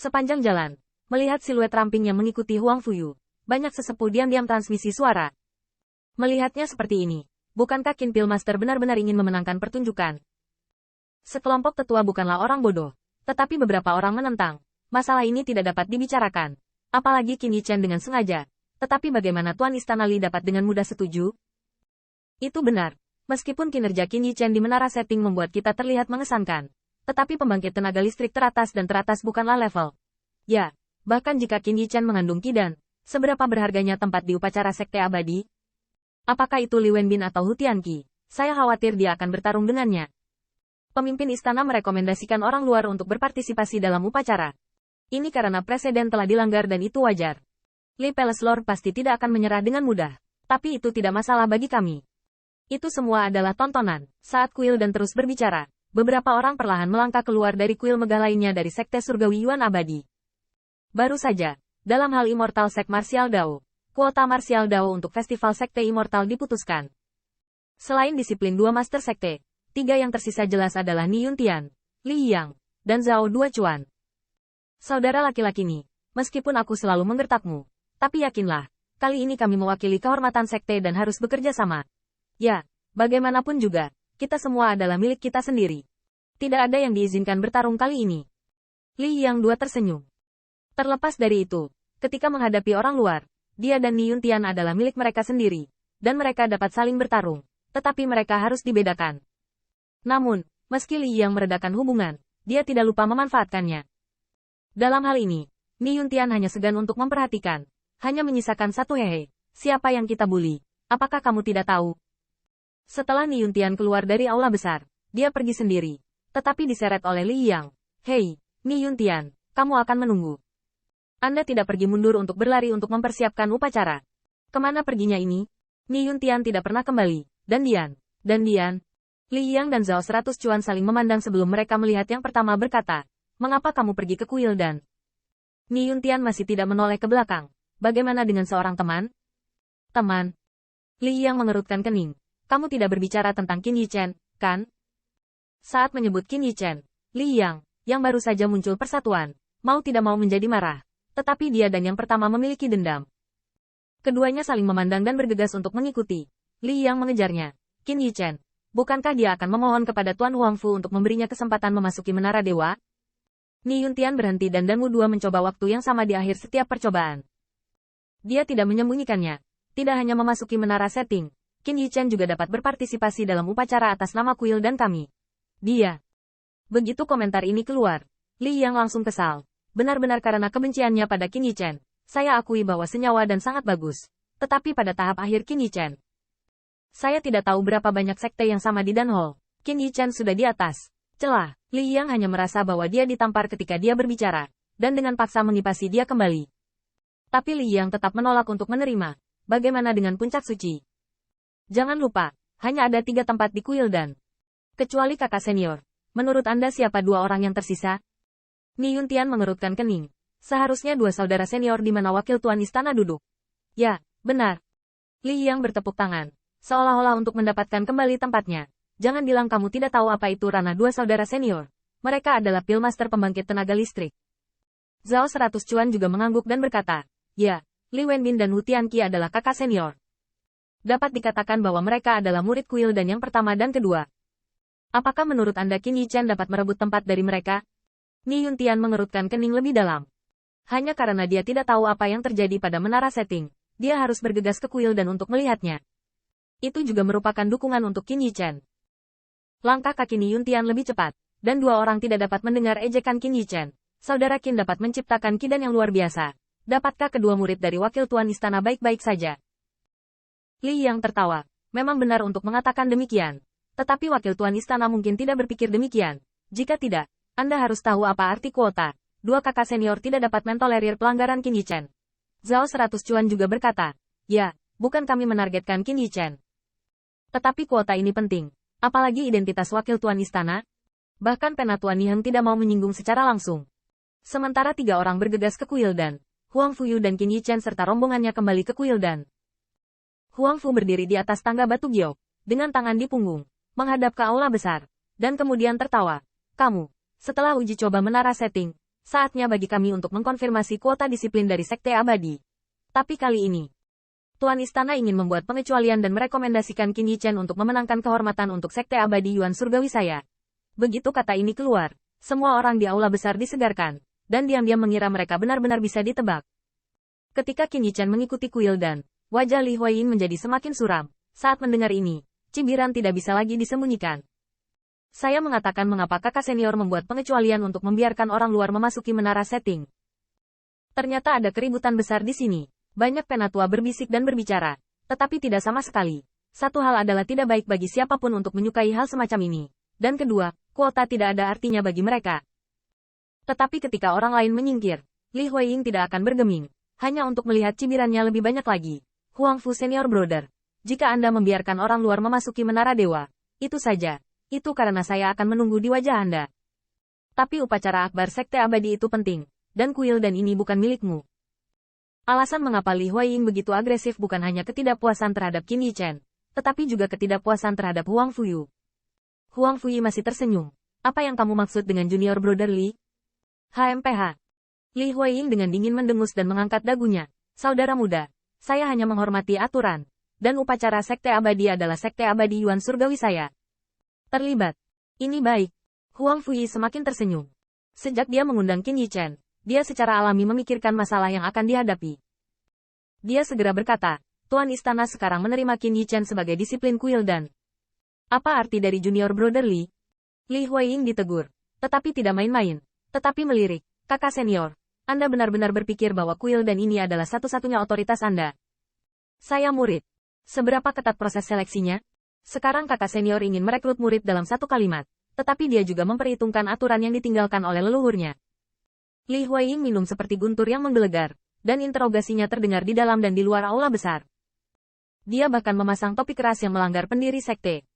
Sepanjang jalan, melihat siluet ramping yang mengikuti Huang Fuyu, banyak sesepuh diam-diam transmisi suara. Melihatnya seperti ini, bukankah Qin Pil Master benar-benar ingin memenangkan pertunjukan? Sekelompok tetua bukanlah orang bodoh, tetapi beberapa orang menentang. Masalah ini tidak dapat dibicarakan. Apalagi Qin Yichen dengan sengaja. Tetapi bagaimana Tuan Istana Li dapat dengan mudah setuju? Itu benar. Meskipun kinerja Qin Yichen di menara setting membuat kita terlihat mengesankan. Tetapi pembangkit tenaga listrik teratas dan teratas bukanlah level. Ya, bahkan jika Qin Yichen mengandung Qidan, seberapa berharganya tempat di upacara sekte abadi? Apakah itu Li Wenbin atau Hu Tianqi? Saya khawatir dia akan bertarung dengannya. Pemimpin istana merekomendasikan orang luar untuk berpartisipasi dalam upacara. Ini karena presiden telah dilanggar dan itu wajar. Li Palace Lord pasti tidak akan menyerah dengan mudah. Tapi itu tidak masalah bagi kami. Itu semua adalah tontonan. Saat kuil dan terus berbicara, beberapa orang perlahan melangkah keluar dari kuil megah lainnya dari Sekte Surgawi Yuan Abadi. Baru saja, dalam hal Immortal Sek Martial Dao, kuota Martial Dao untuk Festival Sekte Immortal diputuskan. Selain disiplin dua Master Sekte, tiga yang tersisa jelas adalah Ni Yuntian, Li Yang, dan Zhao Duachuan. Saudara laki-laki Ni, meskipun aku selalu menggertakmu, tapi yakinlah, kali ini kami mewakili kehormatan sekte dan harus bekerja sama. Ya, bagaimanapun juga, kita semua adalah milik kita sendiri. Tidak ada yang diizinkan bertarung kali ini. Li Yang Dua tersenyum. Terlepas dari itu, ketika menghadapi orang luar, dia dan Ni Yuntian adalah milik mereka sendiri, dan mereka dapat saling bertarung, tetapi mereka harus dibedakan. Namun, meski Li Yang meredakan hubungan, dia tidak lupa memanfaatkannya. Dalam hal ini, Ni Yuntian hanya segan untuk memperhatikan. Hanya menyisakan satu hehe. Siapa yang kita bully? Apakah kamu tidak tahu? Setelah Ni Yuntian keluar dari aula besar, dia pergi sendiri. Tetapi diseret oleh Li Yang. Hei, Ni Yuntian, kamu akan menunggu. Anda tidak pergi mundur untuk berlari untuk mempersiapkan upacara. Kemana perginya ini? Ni Yuntian tidak pernah kembali. Dan Dian. Li Yang dan Zhao 100 Cuan saling memandang sebelum mereka melihat yang pertama berkata, mengapa kamu pergi ke kuil dan... Ni Yuntian masih tidak menoleh ke belakang. Bagaimana dengan seorang teman? Teman? Li Yang mengerutkan kening. Kamu tidak berbicara tentang Qin Yichen, kan? Saat menyebut Qin Yichen, Li yang baru saja muncul persatuan, mau tidak mau menjadi marah. Tetapi dia dan yang pertama memiliki dendam. Keduanya saling memandang dan bergegas untuk mengikuti. Li Yang mengejarnya. Qin Yichen, bukankah dia akan memohon kepada Tuan Huangfu untuk memberinya kesempatan memasuki menara dewa? Ni Yuntian berhenti dan Danmu Dua mencoba waktu yang sama di akhir setiap percobaan. Dia tidak menyembunyikannya. Tidak hanya memasuki menara setting, Qin Yichen juga dapat berpartisipasi dalam upacara atas nama kuil dan kami. Dia. Begitu komentar ini keluar, Li Yang langsung kesal. Benar-benar karena kebenciannya pada Qin Yichen. Saya akui bahwa senyawa dan sangat bagus. Tetapi pada tahap akhir Qin Yichen, saya tidak tahu berapa banyak sekte yang sama di Danhall. Qin Yichen sudah di atas. Celah, Li Yang hanya merasa bahwa dia ditampar ketika dia berbicara, dan dengan paksa mengipasi dia kembali. Tapi Li Yang tetap menolak untuk menerima. Bagaimana dengan puncak suci? Jangan lupa, hanya ada 3 tempat di kuil dan... Kecuali kakak senior. Menurut Anda siapa 2 orang yang tersisa? Ni Yuntian mengerutkan kening. Seharusnya 2 saudara senior di mana wakil tuan istana duduk. Ya, benar. Li Yang bertepuk tangan. Seolah-olah untuk mendapatkan kembali tempatnya. Jangan bilang kamu tidak tahu apa itu ranah 2 saudara senior. Mereka adalah Pilmaster pembangkit tenaga listrik. Zhao 100 Cuan juga mengangguk dan berkata, ya, Li Wenbin dan Hu Tianqi adalah kakak senior. Dapat dikatakan bahwa mereka adalah murid kuil dan yang pertama dan kedua. Apakah menurut Anda Qin Yichen dapat merebut tempat dari mereka? Ni Yuntian mengerutkan kening lebih dalam. Hanya karena dia tidak tahu apa yang terjadi pada menara setting, dia harus bergegas ke kuil dan untuk melihatnya. Itu juga merupakan dukungan untuk Qin Yichen. Langkah kaki Ni Yuntian lebih cepat, dan 2 orang tidak dapat mendengar ejekan Qin Yichen. Saudara Qin dapat menciptakan Qidan yang luar biasa. Dapatkah kedua murid dari wakil tuan istana baik-baik saja? Li Yang tertawa. Memang benar untuk mengatakan demikian. Tetapi wakil tuan istana mungkin tidak berpikir demikian. Jika tidak, Anda harus tahu apa arti kuota. 2 kakak senior tidak dapat mentolerir pelanggaran Qin Yichen. Zhao 100 Cuan juga berkata, ya, bukan kami menargetkan Qin Yichen. Tetapi kuota ini penting. Apalagi identitas wakil tuan istana. Bahkan Penatuan Niheng tidak mau menyinggung secara langsung. Sementara 3 orang bergegas ke kuil dan Huang Fuyu dan Qin Yichen serta rombongannya kembali ke kuil dan Huang Fu berdiri di atas tangga batu giok, dengan tangan di punggung, menghadap ke aula besar, dan kemudian tertawa. Kamu, setelah uji coba menara setting, saatnya bagi kami untuk mengkonfirmasi kuota disiplin dari Sekte Abadi. Tapi kali ini, Tuan Istana ingin membuat pengecualian dan merekomendasikan Qin Yichen untuk memenangkan kehormatan untuk Sekte Abadi Yuan Surgawi saya. Begitu kata ini keluar, semua orang di aula besar disegarkan, dan diam-diam mengira mereka benar-benar bisa ditebak. Ketika Qin Yichen mengikuti kuil dan wajah Li Huayin menjadi semakin suram, saat mendengar ini, cibiran tidak bisa lagi disembunyikan. Saya mengatakan mengapa kakak senior membuat pengecualian untuk membiarkan orang luar memasuki menara setting. Ternyata ada keributan besar di sini. Banyak penatua berbisik dan berbicara, tetapi tidak sama sekali. Satu hal adalah tidak baik bagi siapapun untuk menyukai hal semacam ini. Dan kedua, kuota tidak ada artinya bagi mereka. Tetapi ketika orang lain menyingkir, Li Huayin tidak akan bergeming, hanya untuk melihat cibirannya lebih banyak lagi. Huang Fu Senior Brother, jika Anda membiarkan orang luar memasuki menara dewa, itu saja. Itu karena saya akan menunggu di wajah Anda. Tapi upacara akbar Sekte Abadi itu penting, dan kuil dan ini bukan milikmu. Alasan mengapa Li Huayin begitu agresif bukan hanya ketidakpuasan terhadap Qin Yichen, tetapi juga ketidakpuasan terhadap Huang Fuyu. Huang Fuyu masih tersenyum. Apa yang kamu maksud dengan Junior Brother Li? HMPH. Li Huayin dengan dingin mendengus dan mengangkat dagunya. Saudara muda, saya hanya menghormati aturan, dan upacara Sekte Abadi adalah Sekte Abadi Yuan Surgawi saya. Terlibat. Ini baik. Huang Fuyi semakin tersenyum. Sejak dia mengundang Qin Yichen, dia secara alami memikirkan masalah yang akan dihadapi. Dia segera berkata, Tuan Istana sekarang menerima Qin Yichen sebagai disiplin kuil dan... Apa arti dari Junior Brother Li? Li Huayin ditegur. Tetapi tidak main-main. Tetapi melirik. Kakak senior, Anda benar-benar berpikir bahwa kuil dan ini adalah satu-satunya otoritas Anda. Saya murid. Seberapa ketat proses seleksinya? Sekarang kakak senior ingin merekrut murid dalam satu kalimat, tetapi dia juga memperhitungkan aturan yang ditinggalkan oleh leluhurnya. Li Huayin minum seperti guntur yang menggelegar, dan interogasinya terdengar di dalam dan di luar aula besar. Dia bahkan memasang topi keras yang melanggar pendiri sekte.